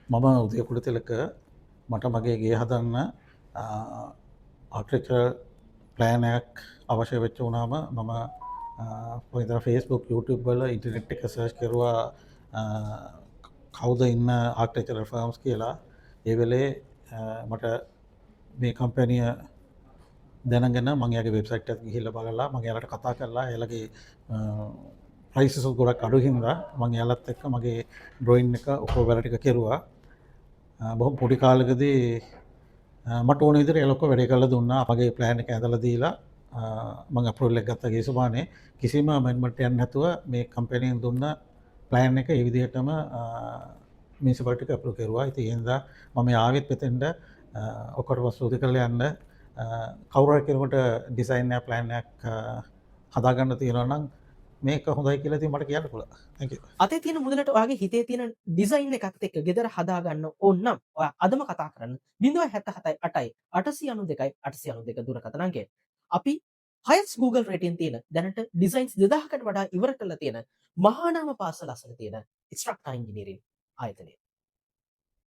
මම උදය කුඩතිලක මට මගේ ගේ හදන්න ආර්කිටෙක්චර් ප්ලෑනයක් අවශ්‍ය වෙච්ච වුණාම මම පොතර ෆේස්බුක් YouTube වල ඉන්ටර්නෙට් එක සර්ච් කරුවා කවුද ඉන්න ආර්කිටෙක්චර් ෆර්ම්ස් කියලා. ඒ වෙලේ මට මේ කම්පැනිය දැනගෙන මම එයාගේ වෙබ්සයිට් එකට ගිහිල්ලා බලලා මම එයාලට කතා කරලා එයාලගේ ප්‍රයිසස් ගොඩක් අඩු හින්දා මම එයාලත් එක්ක මගේ ඩ්‍රොයින් එක ඔක්කොම වැඩ ටික කෙරුවා. බොහොම පොඩි කාලෙකදී මට ඕන විදිහට ඒ ලොක්ක වැඩේ කරලා දුන්නා. මගේ ප්ලෑන් එක ඇදලා දීලා මම අප්‍රූවල් එක ගත්තා ගියසුමානේ. කිසිම අමෙන්ඩ්මන්ට් එකක් නැතුව මේ කම්පැනියෙන් දුන්න ප්ලෑන් එක ඒ විදිහටම මියුනිසිපැලිටි එක අප්‍රූව් කරුවා. ඉතින් ඒ හින්දා මම ආවෙත් මෙතෙන්ට ඔක්කොටම ස්තුති කරලා යන්න. කවුරු හරි කෙනෙකුට ඩිසයින් එකක් ප්ලෑන් එකක් හදාගන්න තියෙනවා නම් මේක හොඳයි කියලා ඉතින් මට කියන්න පුළුවන්. Thank you. අතේ තියෙන මුදලට ඔයාගේ හිතේ තියෙන ඩිසයින් එකත් එක්ක ගෙදර හදාගන්න ඕන නම් ඔයා අදම කතා කරන්න 077 8යි 892යි 892 දුරකථන අංකය. අපි හයස් Google රේටින් තියෙන දැනට ඩිසයින්ස් 2000කට වඩා ඉවර කරලා තියෙන මහානාම පාසල අසල තියෙන ස්ට්‍රක්චර් ඉංජිනේරින් ආයතනය.